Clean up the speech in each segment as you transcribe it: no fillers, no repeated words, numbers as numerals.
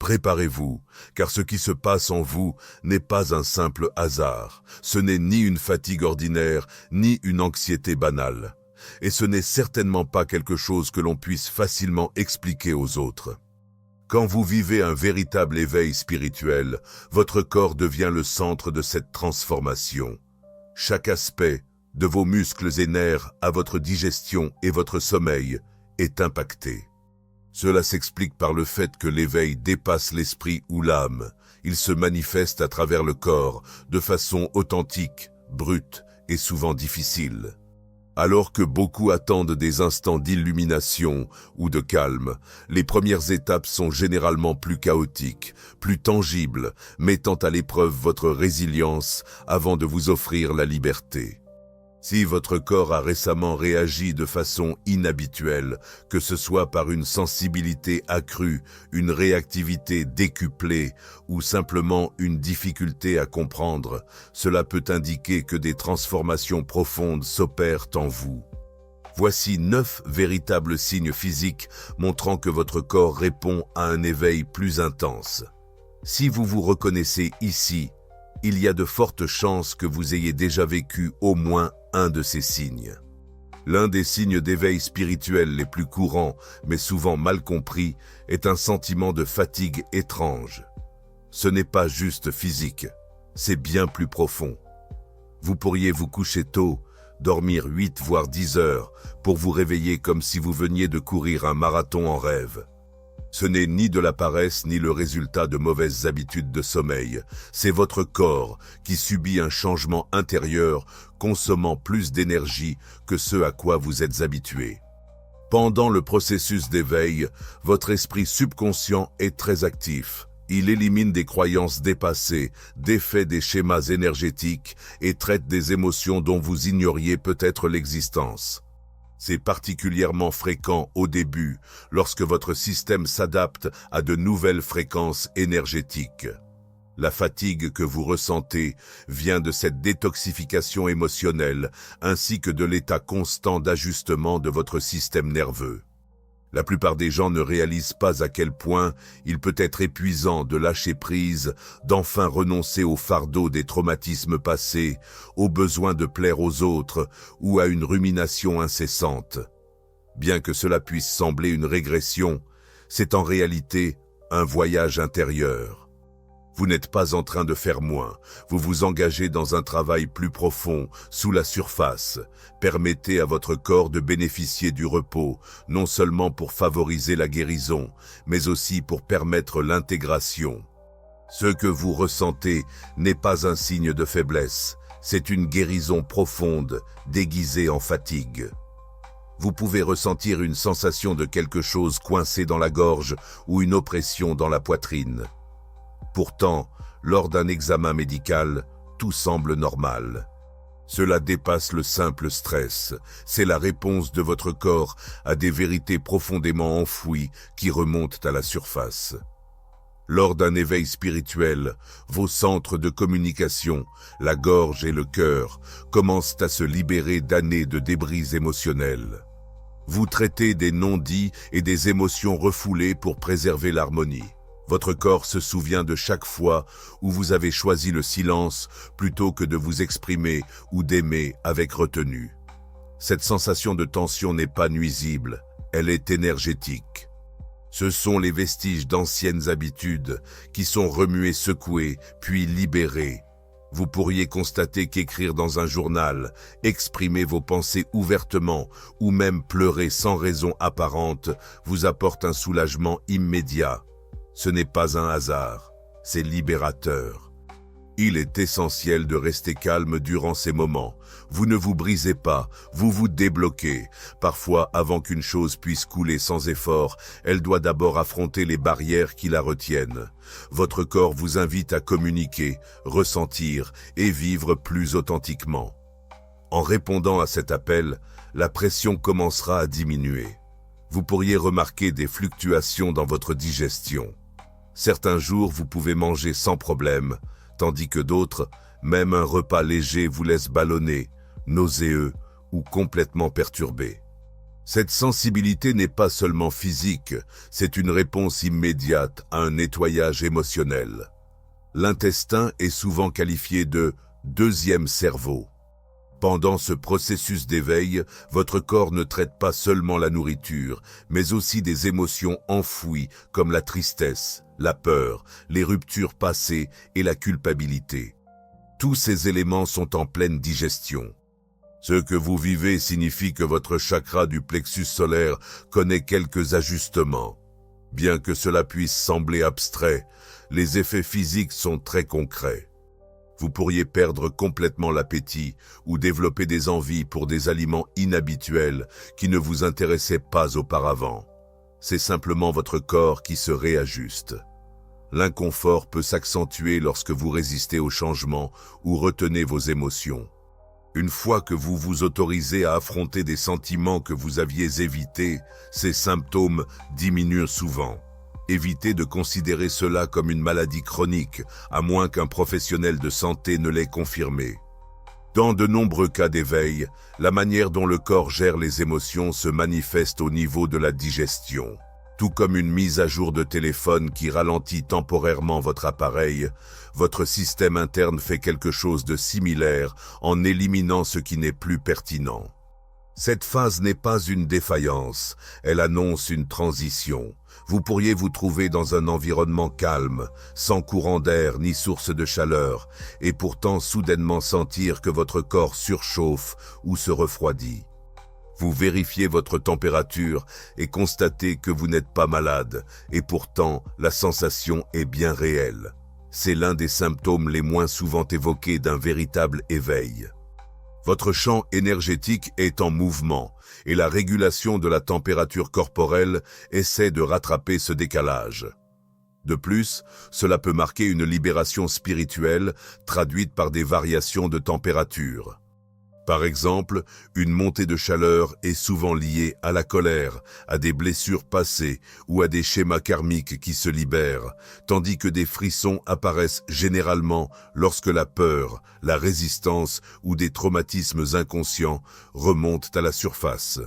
Préparez-vous, car ce qui se passe en vous n'est pas un simple hasard. Ce n'est ni une fatigue ordinaire, ni une anxiété banale. Et ce n'est certainement pas quelque chose que l'on puisse facilement expliquer aux autres. Quand vous vivez un véritable éveil spirituel, votre corps devient le centre de cette transformation. Chaque aspect, de vos muscles et nerfs à votre digestion et votre sommeil, est impacté. Cela s'explique par le fait que l'éveil dépasse l'esprit ou l'âme. Il se manifeste à travers le corps, de façon authentique, brute et souvent difficile. Alors que beaucoup attendent des instants d'illumination ou de calme, les premières étapes sont généralement plus chaotiques, plus tangibles, mettant à l'épreuve votre résilience avant de vous offrir la liberté. Si votre corps a récemment réagi de façon inhabituelle, que ce soit par une sensibilité accrue, une réactivité décuplée ou simplement une difficulté à comprendre, cela peut indiquer que des transformations profondes s'opèrent en vous. Voici 9 véritables signes physiques montrant que votre corps répond à un éveil plus intense. Si vous vous reconnaissez ici, il y a de fortes chances que vous ayez déjà vécu au moins un de ces signes. L'un des signes d'éveil spirituel les plus courants, mais souvent mal compris, est un sentiment de fatigue étrange. Ce n'est pas juste physique, c'est bien plus profond. Vous pourriez vous coucher tôt, dormir 8 voire 10 heures, pour vous réveiller comme si vous veniez de courir un marathon en rêve. Ce n'est ni de la paresse ni le résultat de mauvaises habitudes de sommeil. C'est votre corps qui subit un changement intérieur consommant plus d'énergie que ce à quoi vous êtes habitué. Pendant le processus d'éveil, votre esprit subconscient est très actif. Il élimine des croyances dépassées, défait des schémas énergétiques et traite des émotions dont vous ignoriez peut-être l'existence. C'est particulièrement fréquent au début, lorsque votre système s'adapte à de nouvelles fréquences énergétiques. La fatigue que vous ressentez vient de cette détoxification émotionnelle, ainsi que de l'état constant d'ajustement de votre système nerveux. La plupart des gens ne réalisent pas à quel point il peut être épuisant de lâcher prise, d'enfin renoncer au fardeau des traumatismes passés, au besoin de plaire aux autres ou à une rumination incessante. Bien que cela puisse sembler une régression, c'est en réalité un voyage intérieur. Vous n'êtes pas en train de faire moins, vous vous engagez dans un travail plus profond, sous la surface. Permettez à votre corps de bénéficier du repos, non seulement pour favoriser la guérison, mais aussi pour permettre l'intégration. Ce que vous ressentez n'est pas un signe de faiblesse, c'est une guérison profonde, déguisée en fatigue. Vous pouvez ressentir une sensation de quelque chose coincé dans la gorge ou une oppression dans la poitrine. Pourtant, lors d'un examen médical, tout semble normal. Cela dépasse le simple stress. C'est la réponse de votre corps à des vérités profondément enfouies qui remontent à la surface. Lors d'un éveil spirituel, vos centres de communication, la gorge et le cœur, commencent à se libérer d'années de débris émotionnels. Vous traitez des non-dits et des émotions refoulées pour préserver l'harmonie. Votre corps se souvient de chaque fois où vous avez choisi le silence plutôt que de vous exprimer ou d'aimer avec retenue. Cette sensation de tension n'est pas nuisible, elle est énergétique. Ce sont les vestiges d'anciennes habitudes qui sont remuées, secouées, puis libérées. Vous pourriez constater qu'écrire dans un journal, exprimer vos pensées ouvertement ou même pleurer sans raison apparente vous apporte un soulagement immédiat. Ce n'est pas un hasard, c'est libérateur. Il est essentiel de rester calme durant ces moments. Vous ne vous brisez pas, vous vous débloquez. Parfois, avant qu'une chose puisse couler sans effort, elle doit d'abord affronter les barrières qui la retiennent. Votre corps vous invite à communiquer, ressentir et vivre plus authentiquement. En répondant à cet appel, la pression commencera à diminuer. Vous pourriez remarquer des fluctuations dans votre digestion. Certains jours, vous pouvez manger sans problème, tandis que d'autres, même un repas léger vous laisse ballonner, nauséeux ou complètement perturbé. Cette sensibilité n'est pas seulement physique, c'est une réponse immédiate à un nettoyage émotionnel. L'intestin est souvent qualifié de « deuxième cerveau ». Pendant ce processus d'éveil, votre corps ne traite pas seulement la nourriture, mais aussi des émotions enfouies comme la tristesse, la peur, les ruptures passées et la culpabilité. Tous ces éléments sont en pleine digestion. Ce que vous vivez signifie que votre chakra du plexus solaire connaît quelques ajustements. Bien que cela puisse sembler abstrait, les effets physiques sont très concrets. Vous pourriez perdre complètement l'appétit ou développer des envies pour des aliments inhabituels qui ne vous intéressaient pas auparavant. C'est simplement votre corps qui se réajuste. L'inconfort peut s'accentuer lorsque vous résistez au changement ou retenez vos émotions. Une fois que vous vous autorisez à affronter des sentiments que vous aviez évités, ces symptômes diminuent souvent. Évitez de considérer cela comme une maladie chronique, à moins qu'un professionnel de santé ne l'ait confirmé. Dans de nombreux cas d'éveil, la manière dont le corps gère les émotions se manifeste au niveau de la digestion. Tout comme une mise à jour de téléphone qui ralentit temporairement votre appareil, votre système interne fait quelque chose de similaire en éliminant ce qui n'est plus pertinent. Cette phase n'est pas une défaillance, elle annonce une transition. Vous pourriez vous trouver dans un environnement calme, sans courant d'air ni source de chaleur, et pourtant soudainement sentir que votre corps surchauffe ou se refroidit. Vous vérifiez votre température et constatez que vous n'êtes pas malade, et pourtant la sensation est bien réelle. C'est l'un des symptômes les moins souvent évoqués d'un véritable éveil. Votre champ énergétique est en mouvement et la régulation de la température corporelle essaie de rattraper ce décalage. De plus, cela peut marquer une libération spirituelle traduite par des variations de température. Par exemple, une montée de chaleur est souvent liée à la colère, à des blessures passées ou à des schémas karmiques qui se libèrent, tandis que des frissons apparaissent généralement lorsque la peur, la résistance ou des traumatismes inconscients remontent à la surface.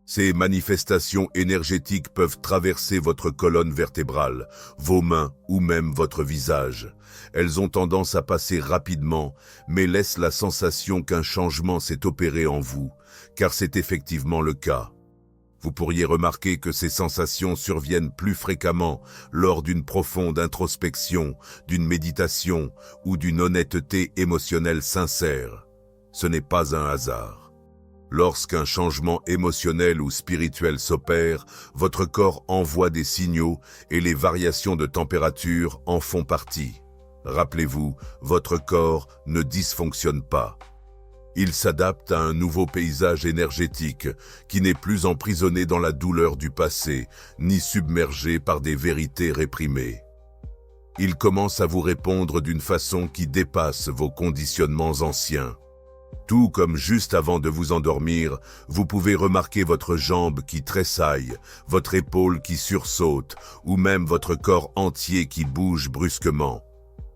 Ces manifestations énergétiques peuvent traverser votre colonne vertébrale, vos mains ou même votre visage. Elles ont tendance à passer rapidement, mais laissent la sensation qu'un changement s'est opéré en vous, car c'est effectivement le cas. Vous pourriez remarquer que ces sensations surviennent plus fréquemment lors d'une profonde introspection, d'une méditation ou d'une honnêteté émotionnelle sincère. Ce n'est pas un hasard. Lorsqu'un changement émotionnel ou spirituel s'opère, votre corps envoie des signaux et les variations de température en font partie. Rappelez-vous, votre corps ne dysfonctionne pas. Il s'adapte à un nouveau paysage énergétique qui n'est plus emprisonné dans la douleur du passé, ni submergé par des vérités réprimées. Il commence à vous répondre d'une façon qui dépasse vos conditionnements anciens. Tout comme juste avant de vous endormir, vous pouvez remarquer votre jambe qui tressaille, votre épaule qui sursaute, ou même votre corps entier qui bouge brusquement.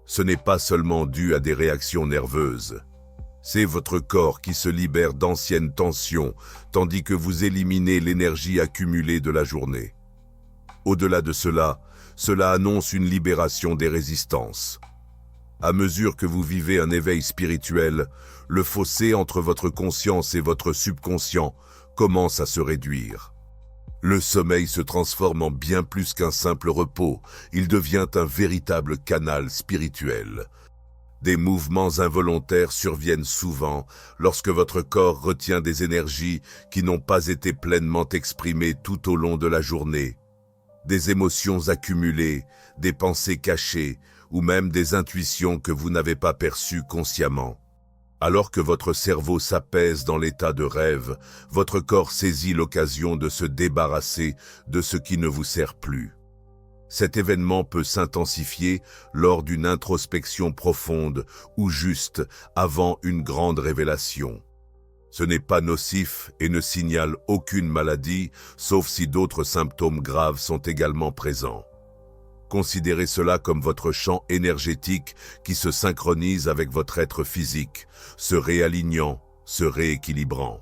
Ce n'est pas seulement dû à des réactions nerveuses. C'est votre corps qui se libère d'anciennes tensions, tandis que vous éliminez l'énergie accumulée de la journée. Au-delà de cela, cela annonce une libération des résistances. À mesure que vous vivez un éveil spirituel, le fossé entre votre conscience et votre subconscient commence à se réduire. Le sommeil se transforme en bien plus qu'un simple repos, il devient un véritable canal spirituel. Des mouvements involontaires surviennent souvent lorsque votre corps retient des énergies qui n'ont pas été pleinement exprimées tout au long de la journée. Des émotions accumulées, des pensées cachées, ou même des intuitions que vous n'avez pas perçues consciemment. Alors que votre cerveau s'apaise dans l'état de rêve, votre corps saisit l'occasion de se débarrasser de ce qui ne vous sert plus. Cet événement peut s'intensifier lors d'une introspection profonde ou juste avant une grande révélation. Ce n'est pas nocif et ne signale aucune maladie, sauf si d'autres symptômes graves sont également présents. Considérez cela comme votre champ énergétique qui se synchronise avec votre être physique, se réalignant, se rééquilibrant.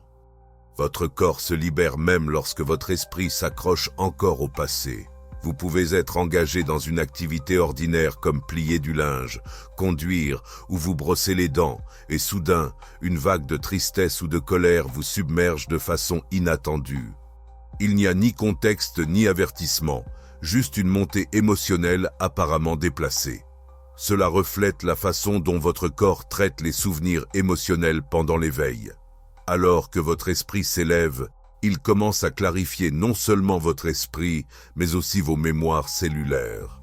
Votre corps se libère même lorsque votre esprit s'accroche encore au passé. Vous pouvez être engagé dans une activité ordinaire comme plier du linge, conduire ou vous brosser les dents, et soudain, une vague de tristesse ou de colère vous submerge de façon inattendue. Il n'y a ni contexte ni avertissement, juste une montée émotionnelle apparemment déplacée. Cela reflète la façon dont votre corps traite les souvenirs émotionnels pendant l'éveil. Alors que votre esprit s'élève, il commence à clarifier non seulement votre esprit, mais aussi vos mémoires cellulaires.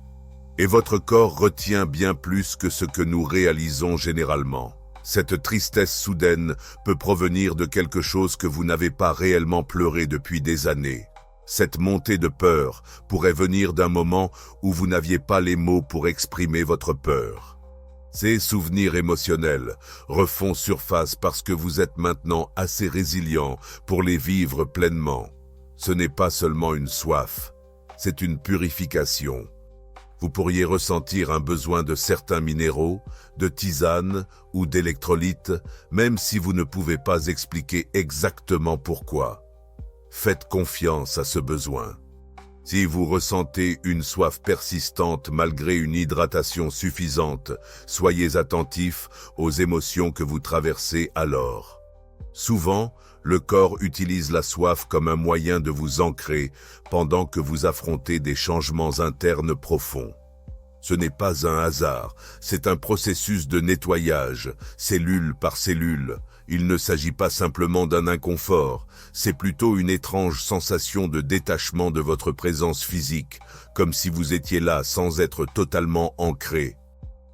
Et votre corps retient bien plus que ce que nous réalisons généralement. Cette tristesse soudaine peut provenir de quelque chose que vous n'avez pas réellement pleuré depuis des années. Cette montée de peur pourrait venir d'un moment où vous n'aviez pas les mots pour exprimer votre peur. Ces souvenirs émotionnels refont surface parce que vous êtes maintenant assez résilient pour les vivre pleinement. Ce n'est pas seulement une soif, c'est une purification. Vous pourriez ressentir un besoin de certains minéraux, de tisane ou d'électrolytes, même si vous ne pouvez pas expliquer exactement pourquoi. Faites confiance à ce besoin. Si vous ressentez une soif persistante malgré une hydratation suffisante, soyez attentif aux émotions que vous traversez alors. Souvent, le corps utilise la soif comme un moyen de vous ancrer pendant que vous affrontez des changements internes profonds. Ce n'est pas un hasard, c'est un processus de nettoyage, cellule par cellule. Il ne s'agit pas simplement d'un inconfort, c'est plutôt une étrange sensation de détachement de votre présence physique, comme si vous étiez là sans être totalement ancré.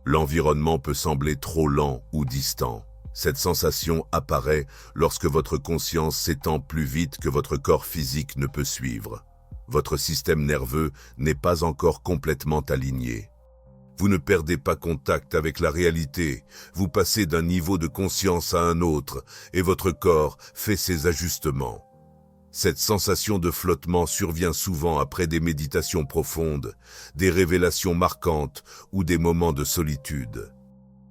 L'environnement peut sembler trop lent ou distant. Cette sensation apparaît lorsque votre conscience s'étend plus vite que votre corps physique ne peut suivre. Votre système nerveux n'est pas encore complètement aligné. Vous ne perdez pas contact avec la réalité, vous passez d'un niveau de conscience à un autre et votre corps fait ses ajustements. Cette sensation de flottement survient souvent après des méditations profondes, des révélations marquantes ou des moments de solitude.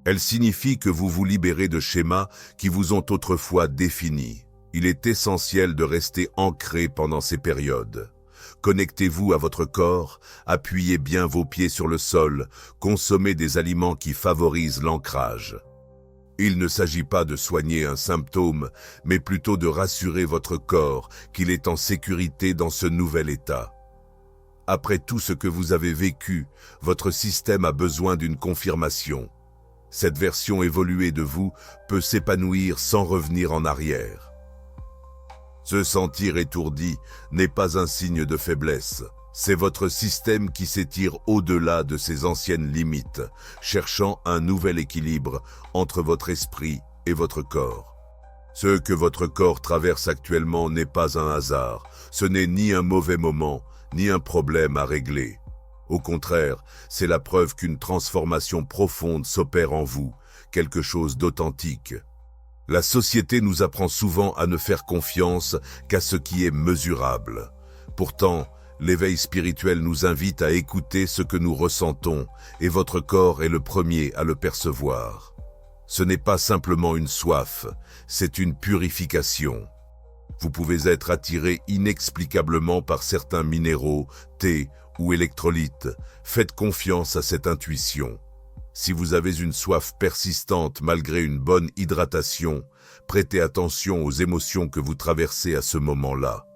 Elle signifie que vous vous libérez de schémas qui vous ont autrefois définis. Il est essentiel de rester ancré pendant ces périodes. Connectez-vous à votre corps, appuyez bien vos pieds sur le sol, consommez des aliments qui favorisent l'ancrage. Il ne s'agit pas de soigner un symptôme, mais plutôt de rassurer votre corps qu'il est en sécurité dans ce nouvel état. Après tout ce que vous avez vécu, votre système a besoin d'une confirmation. Cette version évoluée de vous peut s'épanouir sans revenir en arrière. Se sentir étourdi n'est pas un signe de faiblesse. C'est votre système qui s'étire au-delà de ses anciennes limites, cherchant un nouvel équilibre entre votre esprit et votre corps. Ce que votre corps traverse actuellement n'est pas un hasard. Ce n'est ni un mauvais moment, ni un problème à régler. Au contraire, c'est la preuve qu'une transformation profonde s'opère en vous, quelque chose d'authentique. La société nous apprend souvent à ne faire confiance qu'à ce qui est mesurable. Pourtant, l'éveil spirituel nous invite à écouter ce que nous ressentons, et votre corps est le premier à le percevoir. Ce n'est pas simplement une soif, c'est une purification. Vous pouvez être attiré inexplicablement par certains minéraux, thé ou électrolytes. Faites confiance à cette intuition. Si vous avez une soif persistante malgré une bonne hydratation, prêtez attention aux émotions que vous traversez à ce moment-là.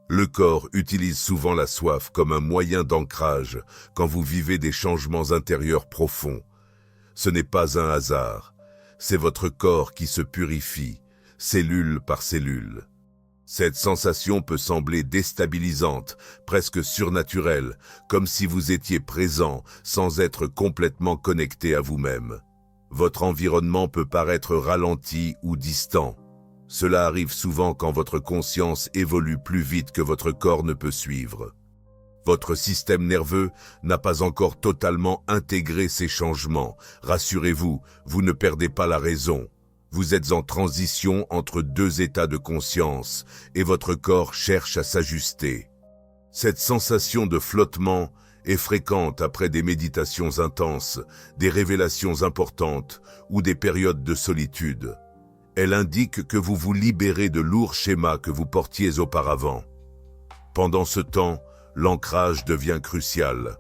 Le corps utilise souvent la soif comme un moyen d'ancrage quand vous vivez des changements intérieurs profonds. Ce n'est pas un hasard, c'est votre corps qui se purifie, cellule par cellule. Cette sensation peut sembler déstabilisante, presque surnaturelle, comme si vous étiez présent sans être complètement connecté à vous-même. Votre environnement peut paraître ralenti ou distant. Cela arrive souvent quand votre conscience évolue plus vite que votre corps ne peut suivre. Votre système nerveux n'a pas encore totalement intégré ces changements. Rassurez-vous, vous ne perdez pas la raison. Vous êtes en transition entre deux états de conscience et votre corps cherche à s'ajuster. Cette sensation de flottement est fréquente après des méditations intenses, des révélations importantes ou des périodes de solitude. Elle indique que vous vous libérez de lourds schémas que vous portiez auparavant. Pendant ce temps, l'ancrage devient crucial.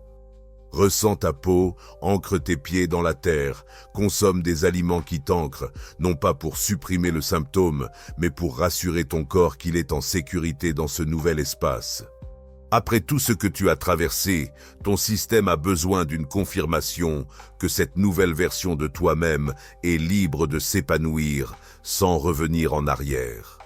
Ressens ta peau, ancre tes pieds dans la terre, consomme des aliments qui t'ancrent, non pas pour supprimer le symptôme, mais pour rassurer ton corps qu'il est en sécurité dans ce nouvel espace. Après tout ce que tu as traversé, ton système a besoin d'une confirmation que cette nouvelle version de toi-même est libre de s'épanouir sans revenir en arrière.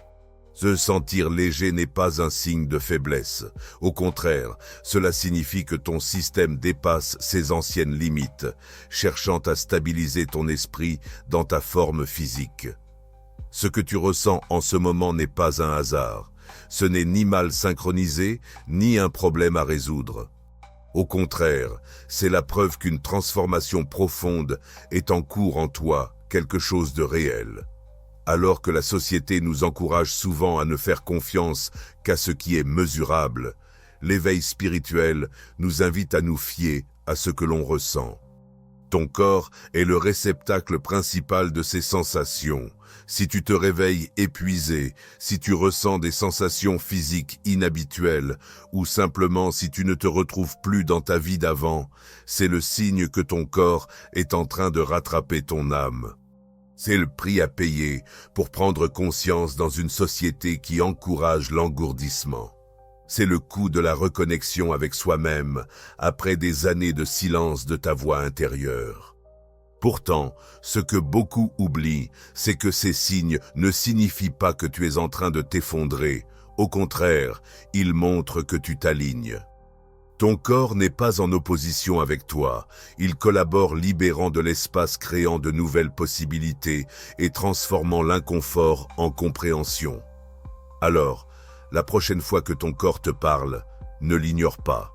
Se sentir léger n'est pas un signe de faiblesse. Au contraire, cela signifie que ton système dépasse ses anciennes limites, cherchant à stabiliser ton esprit dans ta forme physique. Ce que tu ressens en ce moment n'est pas un hasard. Ce n'est ni mal synchronisé, ni un problème à résoudre. Au contraire, c'est la preuve qu'une transformation profonde est en cours en toi, quelque chose de réel. Alors que la société nous encourage souvent à ne faire confiance qu'à ce qui est mesurable, l'éveil spirituel nous invite à nous fier à ce que l'on ressent. Ton corps est le réceptacle principal de ces sensations. Si tu te réveilles épuisé, si tu ressens des sensations physiques inhabituelles, ou simplement si tu ne te retrouves plus dans ta vie d'avant, c'est le signe que ton corps est en train de rattraper ton âme. C'est le prix à payer pour prendre conscience dans une société qui encourage l'engourdissement. C'est le coût de la reconnexion avec soi-même après des années de silence de ta voix intérieure. Pourtant, ce que beaucoup oublient, c'est que ces signes ne signifient pas que tu es en train de t'effondrer. Au contraire, ils montrent que tu t'alignes. Ton corps n'est pas en opposition avec toi. Il collabore libérant de l'espace, créant de nouvelles possibilités et transformant l'inconfort en compréhension. Alors, la prochaine fois que ton corps te parle, ne l'ignore pas.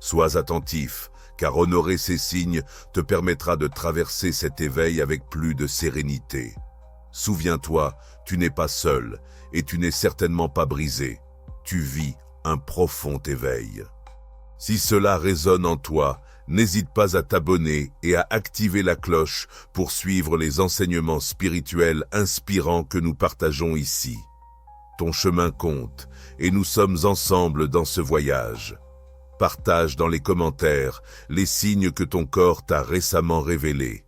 Sois attentif, car honorer ces signes te permettra de traverser cet éveil avec plus de sérénité. Souviens-toi, tu n'es pas seul et tu n'es certainement pas brisé. Tu vis un profond éveil. Si cela résonne en toi, n'hésite pas à t'abonner et à activer la cloche pour suivre les enseignements spirituels inspirants que nous partageons ici. Ton chemin compte et nous sommes ensemble dans ce voyage. Partage dans les commentaires les signes que ton corps t'a récemment révélés.